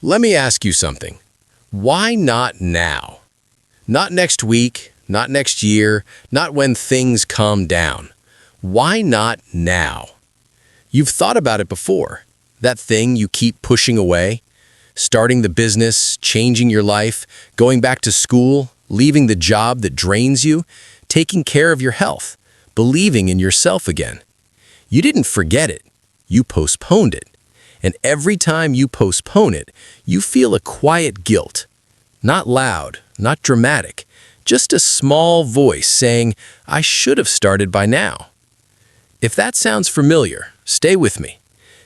Let me ask you something. Why not now? Not next week, not next year, not when things calm down. Why not now? You've thought about it before. That thing you keep pushing away, starting the business, changing your life, going back to school, leaving the job that drains you, taking care of your health, believing in yourself again. You didn't forget it. You postponed it. And every time you postpone it, you feel a quiet guilt. Not loud, not dramatic, just a small voice saying, I should have started by now. If that sounds familiar, stay with me.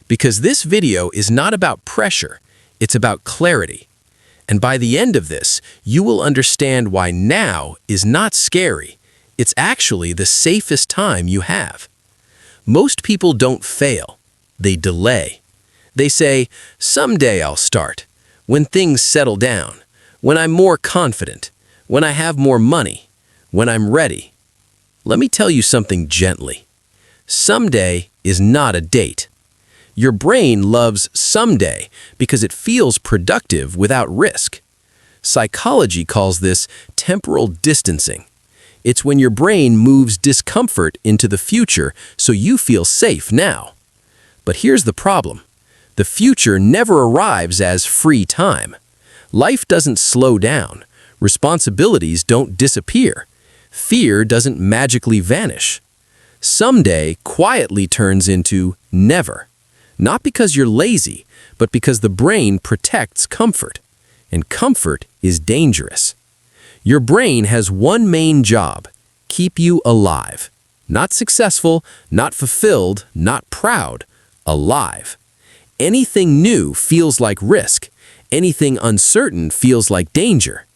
Because this video is not about pressure, it's about clarity. And by the end of this, you will understand why now is not scary. It's actually the safest time you have. Most people don't fail, they delay. They say, someday I'll start, when things settle down, when I'm more confident, when I have more money, when I'm ready. Let me tell you something gently. Someday is not a date. Your brain loves someday because it feels productive without risk. Psychology calls this temporal distancing. It's when your brain moves discomfort into the future so you feel safe now. But here's the problem. The future never arrives as free time. Life doesn't slow down. Responsibilities don't disappear. Fear doesn't magically vanish. Someday quietly turns into never. Not because you're lazy, but because the brain protects comfort. And comfort is dangerous. Your brain has one main job: keep you alive. Not successful, not fulfilled, not proud. Alive. Anything new feels like risk. Anything uncertain feels like danger.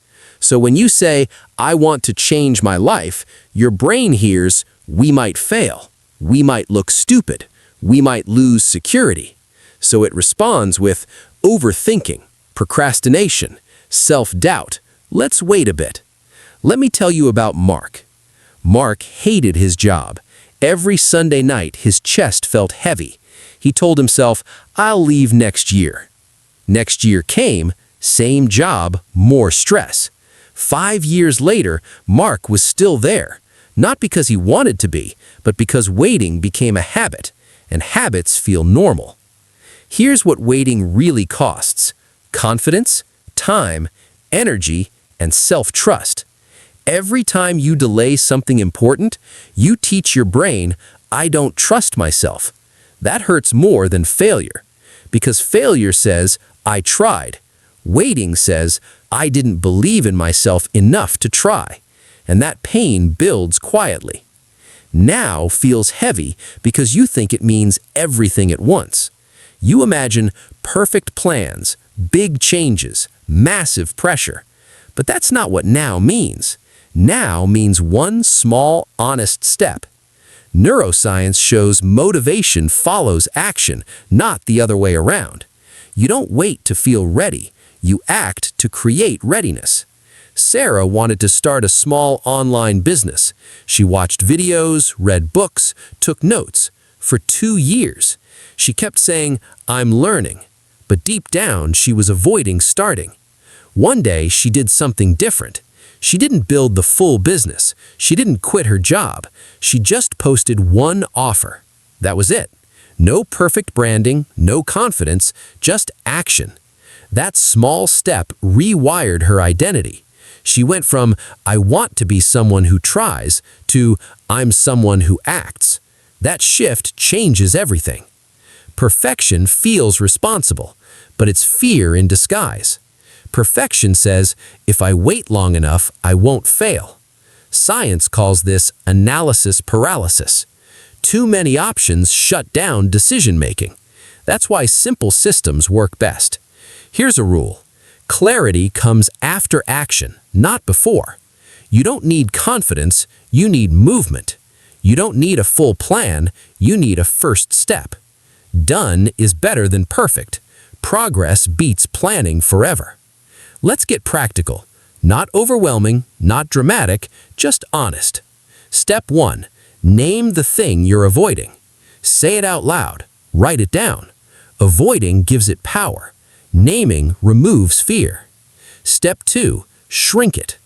So when you say, I want to change my life, your brain hears, we might fail. We might look stupid. We might lose security. So it responds with overthinking, procrastination, self-doubt. Let's wait a bit. Let me tell you about Mark. Mark hated his job. Every Sunday night, his chest felt heavy. He told himself, I'll leave next year. Next year came, same job, more stress. 5 years later, Mark was still there. Not because he wanted to be, but because waiting became a habit, and habits feel normal. Here's what waiting really costs: confidence, time, energy, and self-trust. Every time you delay something important, you teach your brain, I don't trust myself. That hurts more than failure, because failure says, I tried. Waiting says, I didn't believe in myself enough to try, and that pain builds quietly. Now feels heavy because you think it means everything at once. You imagine perfect plans, big changes, massive pressure. But that's not what now means. Now means one small, honest step. Neuroscience shows motivation follows action, not the other way around. You don't wait to feel ready. You act to create readiness. Sarah wanted to start a small online business. She watched videos, read books, took notes. For 2 years, she kept saying, I'm learning. But deep down, she was avoiding starting. One day, she did something different. She didn't build the full business. She didn't quit her job. She just posted one offer. That was it. No perfect branding, no confidence, just action. That small step rewired her identity. She went from, I want to be someone who tries, to, I'm someone who acts. That shift changes everything. Perfection feels responsible, but it's fear in disguise. Perfection says, if I wait long enough, I won't fail. Science calls this analysis paralysis. Too many options shut down decision-making. That's why simple systems work best. Here's a rule. Clarity comes after action, not before. You don't need confidence, you need movement. You don't need a full plan, you need a first step. Done is better than perfect. Progress beats planning forever. Let's get practical. Not overwhelming, not dramatic, just honest. Step 1. Name the thing you're avoiding. Say it out loud. Write it down. Avoiding gives it power. Naming removes fear. Step 2. Shrink it.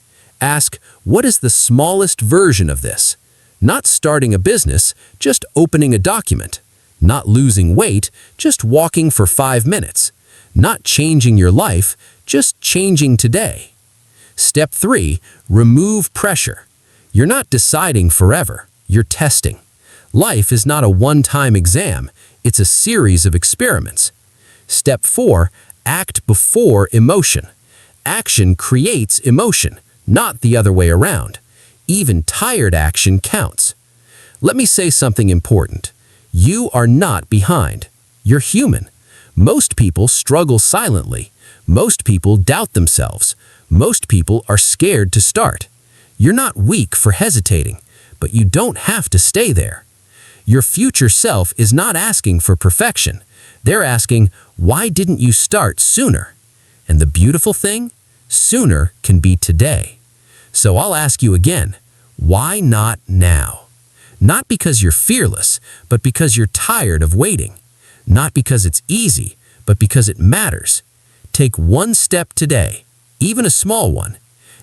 Ask, what is the smallest version of this? Not starting a business, just opening a document. Not losing weight, just walking for 5 minutes. Not changing your life, just changing today. Step 3. Remove pressure. You're not deciding forever, you're testing. Life is not a one-time exam, it's a series of experiments. Step 4. Act before emotion. Action creates emotion, not the other way around. Even tired action counts. Let me say something important. You are not behind. You're human. Most people struggle silently. Most people doubt themselves. Most people are scared to start. You're not weak for hesitating, but you don't have to stay there. Your future self is not asking for perfection. They're asking, why didn't you start sooner? And the beautiful thing? Sooner can be today. So I'll ask you again, why not now? Not because you're fearless, but because you're tired of waiting. Not because it's easy, but because it matters. Take one step today, even a small one.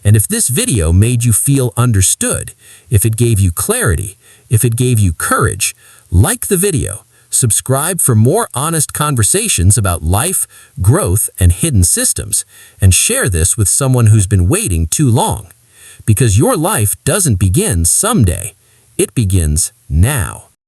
And if this video made you feel understood, if it gave you clarity, if it gave you courage, like the video, subscribe for more honest conversations about life, growth, and hidden systems, and share this with someone who's been waiting too long. Because your life doesn't begin someday, it begins now.